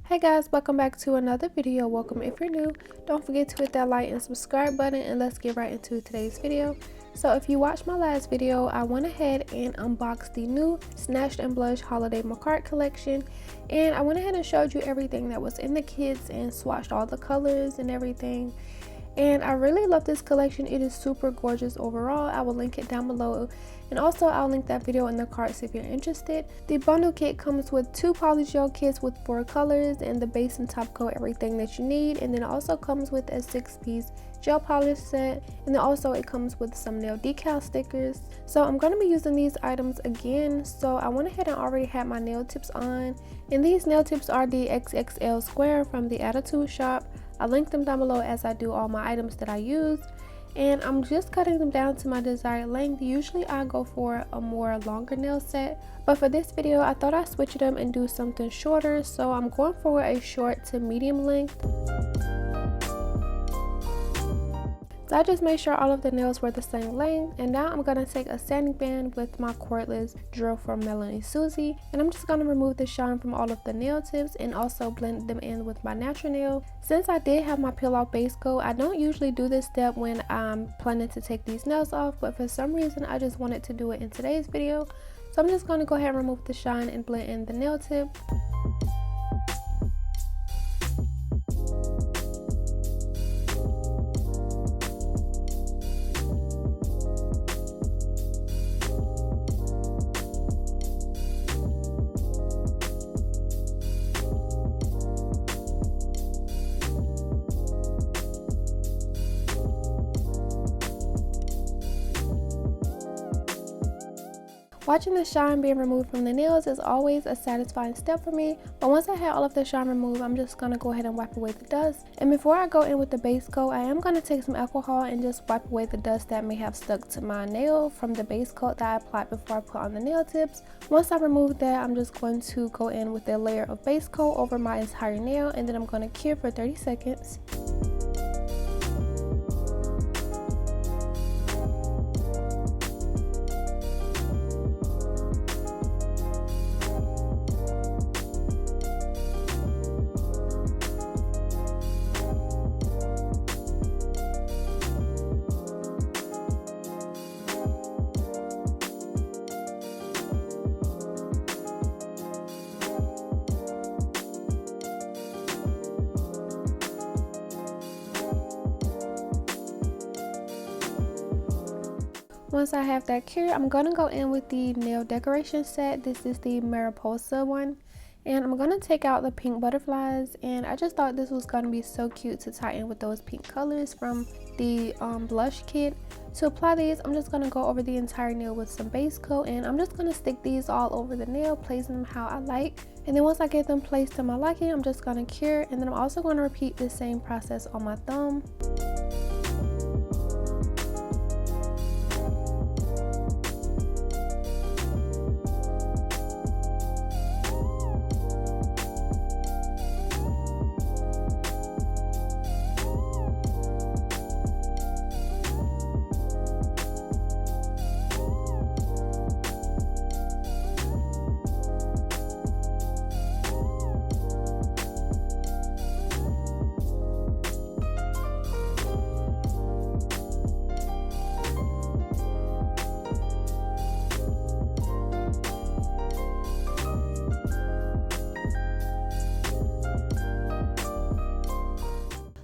Hey guys, welcome back to another video. Welcome if you're new. Don't forget to hit that like and subscribe button, and let's get right into today's video. So if you watched my last video, I went ahead and unboxed the new Snatched and Blush Holiday Makartt collection, and I went ahead and showed you everything that was in the kits and swatched all the colors and everything. And I really love this collection. It is super gorgeous overall. I will link it down below, and also I'll link that video in the cards if you're interested. The bundle kit comes with 2 polygel kits with 4 colors and the base and top coat, everything that you need. And then it also comes with a 6-piece gel polish set, and then also it comes with some nail decal stickers. So I'm going to be using these items again, so I went ahead and already had my nail tips on, and these nail tips are the XXL square from the Attitude Shop. I'll link them down below as I do all my items that I used, and I'm just cutting them down to my desired length. Usually I go for a more longer nail set, but for this video I thought I'd switch them and do something shorter, so I'm going for a short to medium length. So I just made sure all of the nails were the same length, and now I'm going to take a sanding band with my cordless drill from Melanie Susie, and I'm just going to remove the shine from all of the nail tips and also blend them in with my natural nail. Since I did have my peel off base coat, I don't usually do this step when I'm planning to take these nails off, but for some reason I just wanted to do it in today's video. So I'm just going to go ahead and remove the shine and blend in the nail tip. Watching the shine being removed from the nails is always a satisfying step for me, but once I have all of the shine removed, I'm just going to go ahead and wipe away the dust. And before I go in with the base coat, I am going to take some alcohol and just wipe away the dust that may have stuck to my nail from the base coat that I applied before I put on the nail tips. Once I remove that, I'm just going to go in with a layer of base coat over my entire nail, and then I'm going to cure for 30 seconds. Once I have that cured, I'm going to go in with the nail decoration set. This is the mariposa one, and I'm going to take out the pink butterflies, and I just thought this was going to be so cute to tie in with those pink colors from the blush kit. To apply these, I'm just going to go over the entire nail with some base coat, and I'm just going to stick these all over the nail, placing them how I like. And then once I get them placed to my liking, I'm just going to cure, and then I'm also going to repeat the same process on my thumb.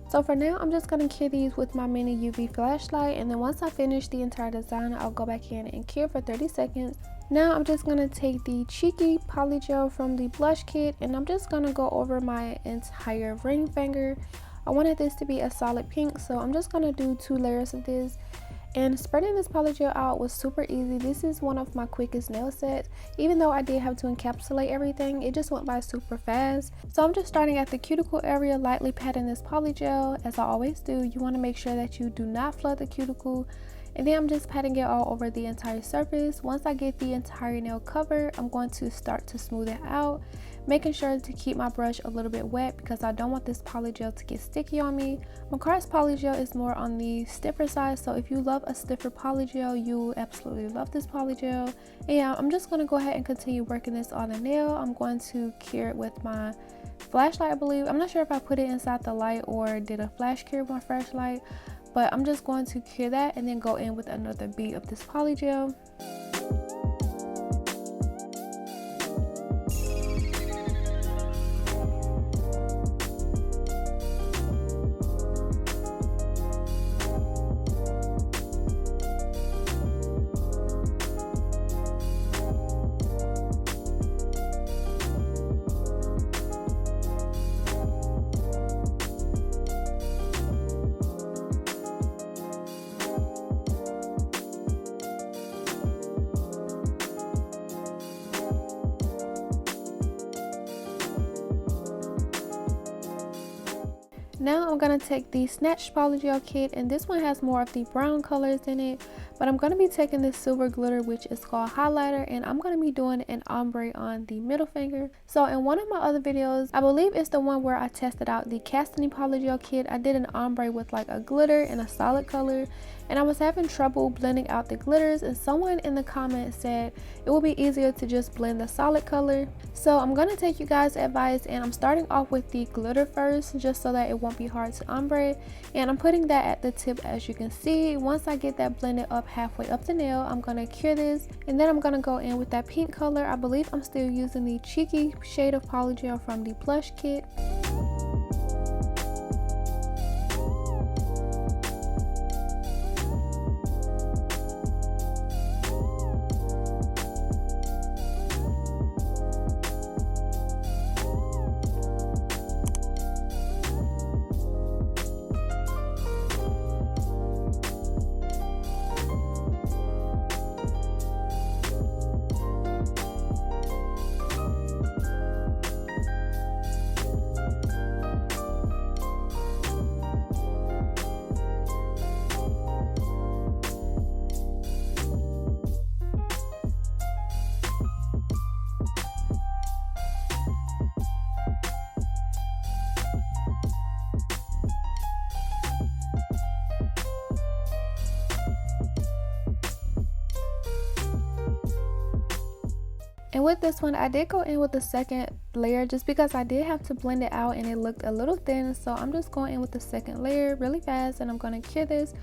So for now, I'm just going to cure these with my mini UV flashlight, and then once I finish the entire design, I'll go back in and cure for 30 seconds. Now I'm just going to take the cheeky polygel from the blush kit, and I'm just going to go over my entire ring finger. I wanted this to be a solid pink, so I'm just going to do 2 layers of this. And spreading this polygel out was super easy. This is one of my quickest nail sets. Even though I did have to encapsulate everything, it just went by super fast. So I'm just starting at the cuticle area, lightly patting this polygel. As I always do, you want to make sure that you do not flood the cuticle. And then I'm just patting it all over the entire surface. Once I get the entire nail covered, I'm going to start to smooth it out, making sure to keep my brush a little bit wet because I don't want this polygel to get sticky on me. Makartt's polygel is more on the stiffer side, so if you love a stiffer polygel, you will absolutely love this polygel. And yeah, I'm just going to go ahead and continue working this on the nail. I'm going to cure it with my flashlight, I believe. I'm not sure if I put it inside the light or did a flash cure with my flashlight, but I'm just going to cure that and then go in with another bead of this polygel. Now I'm going to take the Snatched Polygel kit, and this one has more of the brown colors in it, but I'm going to be taking this silver glitter, which is called highlighter, and I'm going to be doing an ombre on the middle finger. So in one of my other videos, I believe it's the one where I tested out the Castanet Polygel kit, I did an ombre with like a glitter and a solid color, and I was having trouble blending out the glitters, and someone in the comments said it would be easier to just blend the solid color. So I'm going to take you guys' advice, and I'm starting off with the glitter first just so that it won't be hard to ombre, and I'm putting that at the tip. As you can see, once I get that blended up halfway up the nail, I'm going to cure this, and then I'm going to go in with that pink color. I believe I'm still using the cheeky shade of polygel from the blush kit. And with this one, I did go in with the second layer just because I did have to blend it out and it looked a little thin. So I'm just going in with the second layer really fast, and I'm going to cure this.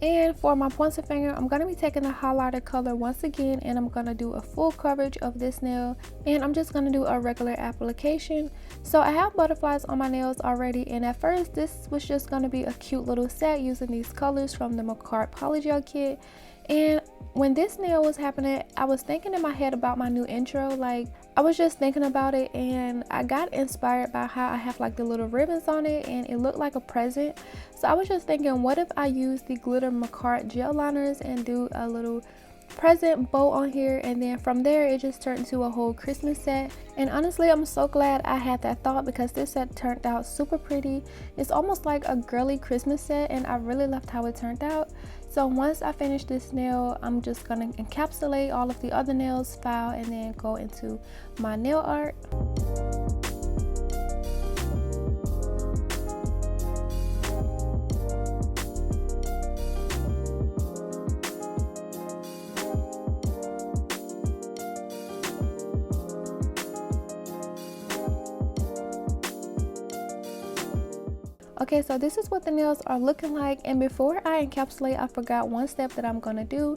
And for my pointer finger, I'm going to be taking the highlighter color once again, and I'm going to do a full coverage of this nail, and I'm just going to do a regular application. So I have butterflies on my nails already, and at first this was just going to be a cute little set using these colors from the Makartt Polygel kit. And when this nail was happening, I was thinking in my head about my new intro. Like, I was just thinking about it, and I got inspired by how I have like the little ribbons on it, and it looked like a present. So I was just thinking, what if I use the glitter Makartt gel liners and do a little present bow on here, and then from there it just turned into a whole Christmas set. And honestly, I'm so glad I had that thought because this set turned out super pretty. It's almost like a girly Christmas set, and I really loved how it turned out. So once I finish this nail, I'm just gonna encapsulate all of the other nails, file, and then go into my nail art. Okay, so this is what the nails are looking like, and before I encapsulate, I forgot one step that I'm gonna do.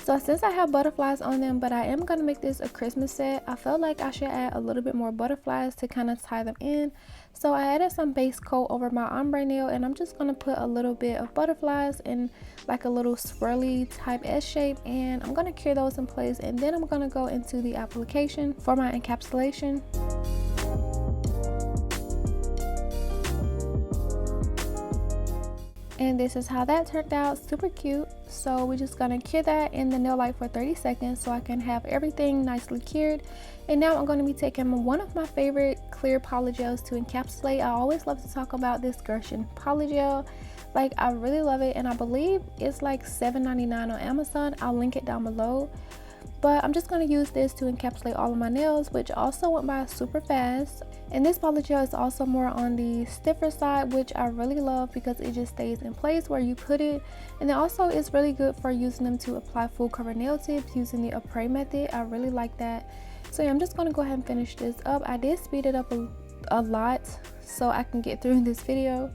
So since I have butterflies on them, but I am gonna make this a Christmas set, I felt like I should add a little bit more butterflies to kind of tie them in. So I added some base coat over my ombre nail, and I'm just gonna put a little bit of butterflies in like a little swirly type S shape, and I'm gonna cure those in place, and then I'm gonna go into the application for my encapsulation. And this is how that turned out, super cute. So we're just gonna cure that in the nail light for 30 seconds so I can have everything nicely cured. And now I'm gonna be taking one of my favorite clear polygels to encapsulate. I always love to talk about this Gershion polygel, Like, I really love it, and I believe it's like $7.99 on Amazon. I'll link it down below. But I'm just going to use this to encapsulate all of my nails, which also went by super fast. And this polygel is also more on the stiffer side, which I really love because it just stays in place where you put it. And then also it's really good for using them to apply full cover nail tips using the après method. I really like that. So yeah, I'm just going to go ahead and finish this up. I did speed it up a lot so I can get through this video.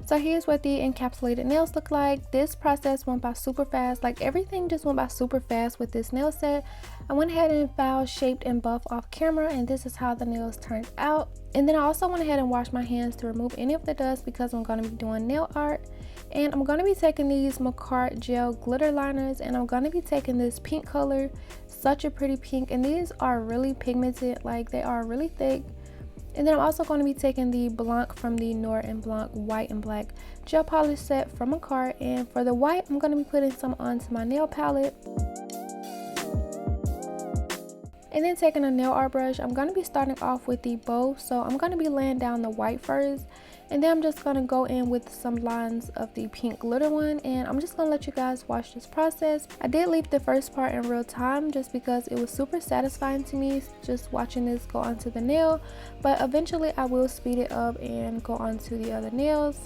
So here's what the encapsulated nails look like. This process went by super fast. Like, everything just went by super fast with this nail set. I went ahead and filed, shaped, and buffed off camera, and this is how the nails turned out. And then I also went ahead and washed my hands to remove any of the dust because I'm going to be doing nail art. And I'm going to be taking these Makartt gel glitter liners, and I'm going to be taking this pink color, such a pretty pink, and these are really pigmented, like they are really thick. And then I'm also going to be taking the Blanc from the Noir and Blanc white and black gel polish set from Makartt, and for the white I'm going to be putting some onto my nail palette. And then taking a nail art brush, I'm going to be starting off with the bow, so I'm going to be laying down the white first, and then I'm just going to go in with some lines of the pink glitter one, and I'm just going to let you guys watch this process. I did leave the first part in real time just because it was super satisfying to me just watching this go onto the nail, but eventually I will speed it up and go onto the other nails.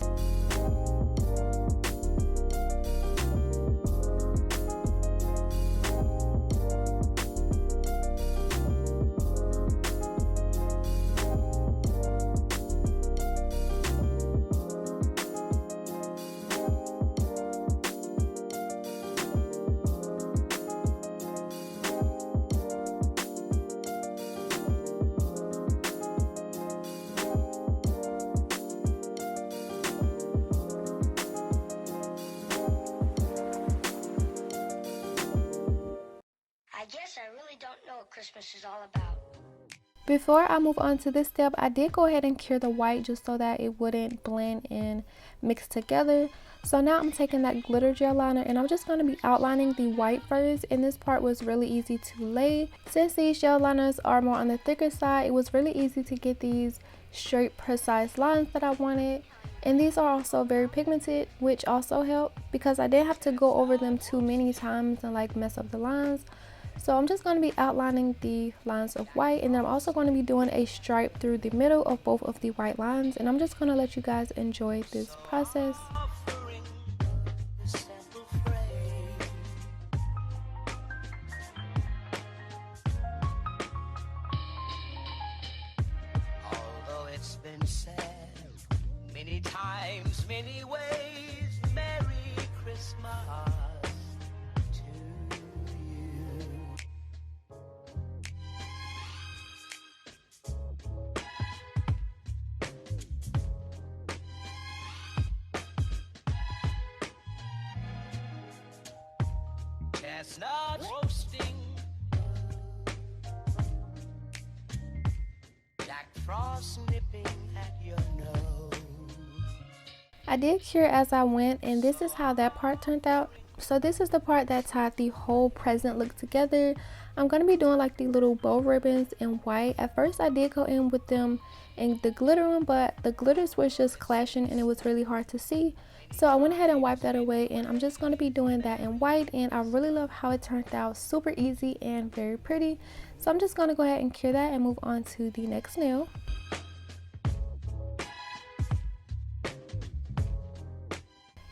I guess I really don't know what Christmas is all about. Before I move on to this step, I did go ahead and cure the white just so that it wouldn't blend and mix together. So now I'm taking that glitter gel liner, and I'm just going to be outlining the white first, and this part was really easy to lay. Since these gel liners are more on the thicker side, it was really easy to get these straight, precise lines that I wanted. And these are also very pigmented, which also helped because I didn't have to go over them too many times and like mess up the lines. So I'm just going to be outlining the lines of white, and then I'm also going to be doing a stripe through the middle of both of the white lines, and I'm just going to let you guys enjoy this process. Although it's been said many times, many ways, Merry Christmas. Chestnuts roasting, Jack Frost nipping at your nose. I did cure as I went, and this is how that part turned out. So this is the part that tied the whole present look together. I'm going to be doing like the little bow ribbons in white. At first I did go in with them in the glitter one, but the glitters was just clashing and it was really hard to see. So I went ahead and wiped that away, and I'm just going to be doing that in white, and I really love how it turned out. Super easy and very pretty. So I'm just going to go ahead and cure that and move on to the next nail.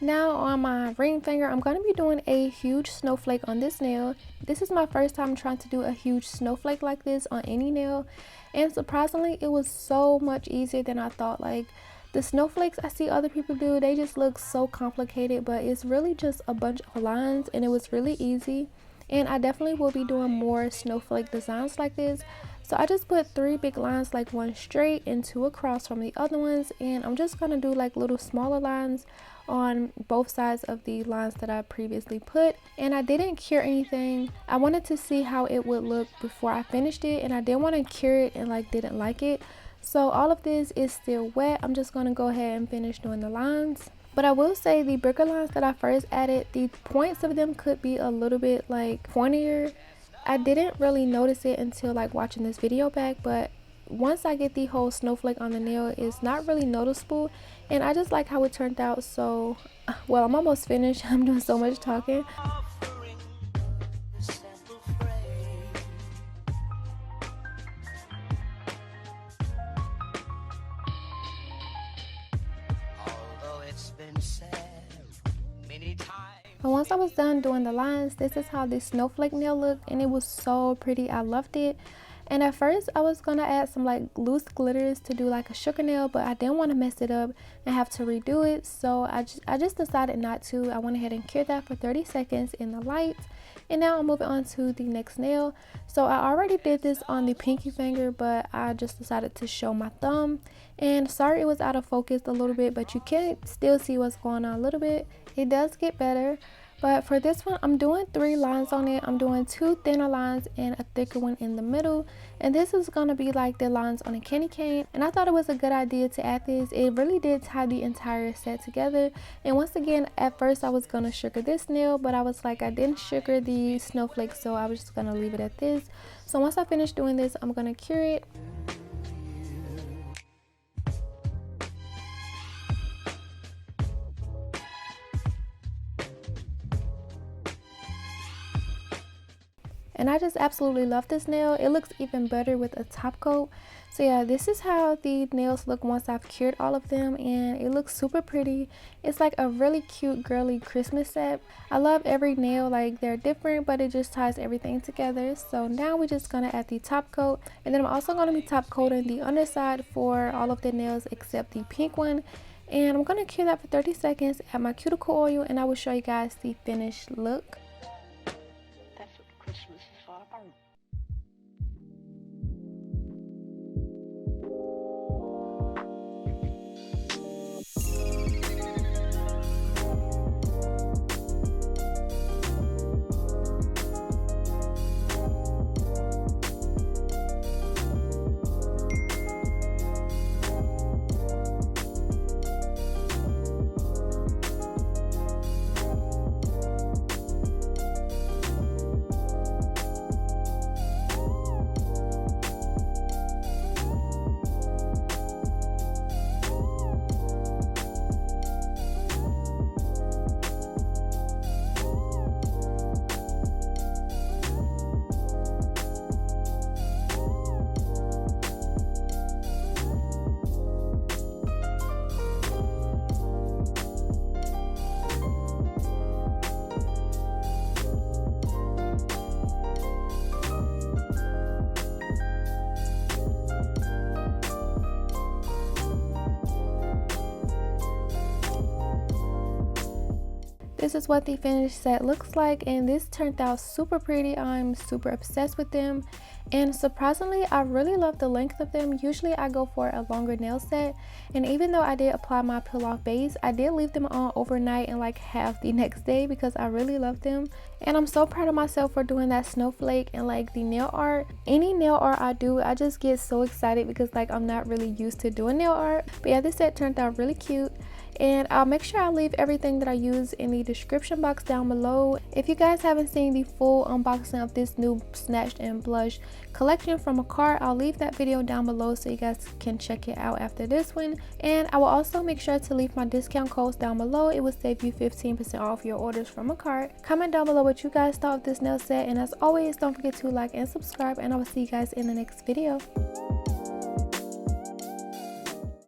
Now on my ring finger, I'm going to be doing a huge snowflake on this nail. This is my first time trying to do a huge snowflake like this on any nail, and surprisingly it was so much easier than I thought. Like, the snowflakes I see other people do, they just look so complicated, but it's really just a bunch of lines, and it was really easy. And I definitely will be doing more snowflake designs like this. So I just put 3 big lines, like 1 straight and 2 across from the other ones, and I'm just gonna do like little smaller lines on both sides of the lines that I previously put. And I didn't cure anything. I wanted to see how it would look before I finished it, and I didn't want to cure it and like didn't like it. So all of this is still wet. I'm just going to go ahead and finish doing the lines. But I will say the bigger lines that I first added, the points of them could be a little bit like pointier. I didn't really notice it until like watching this video back, but once I get the whole snowflake on the nail, it's not really noticeable, and I just like how it turned out. So well, I'm almost finished. I'm doing so much talking. But once I was done doing the lines, this is how the snowflake nail looked, and it was so pretty. I loved it. And at first I was gonna add some like loose glitters to do like a sugar nail, but I didn't want to mess it up and have to redo it, so I just decided not to. I went ahead and cured that for 30 seconds in the lights, and now I'm moving on to the next nail. So I already did this on the pinky finger, but I just decided to show my thumb. And sorry it was out of focus a little bit, but you can still see what's going on a little bit. It does get better. But for this one, I'm doing 3 lines on it. I'm doing 2 thinner lines and a thicker one in the middle. And this is going to be like the lines on a candy cane. And I thought it was a good idea to add this. It really did tie the entire set together. And once again, at first I was going to sugar this nail, but I was like, I didn't sugar the snowflake, so I was just going to leave it at this. So once I finish doing this, I'm going to cure it. And I just absolutely love this nail. It looks even better with a top coat. So yeah, this is how the nails look once I've cured all of them, and it looks super pretty. It's like a really cute girly Christmas set. I love every nail, like they're different, but it just ties everything together. So now we're just gonna add the top coat, and then I'm also gonna be top coating the underside for all of the nails except the pink one. And I'm gonna cure that for 30 seconds, add my cuticle oil, and I will show you guys the finished look. That's what Christmas is all about. This is what the finished set looks like, and this turned out super pretty. I'm super obsessed with them, and surprisingly I really love the length of them. Usually I go for a longer nail set, and even though I did apply my peel off base, I did leave them on overnight and like half the next day because I really love them. And I'm so proud of myself for doing that snowflake and like the nail art. Any nail art I do, I just get so excited because like I'm not really used to doing nail art. But yeah, this set turned out really cute. And I'll make sure I leave everything that I use in the description box down below. If you guys haven't seen the full unboxing of this new Snatched and Blush collection from Makartt, I'll leave that video down below so you guys can check it out after this one. And I will also make sure to leave my discount codes down below. It will save you 15% off your orders from Makartt. Comment down below what you guys thought of this nail set, and as always, don't forget to like and subscribe, and I will see you guys in the next video.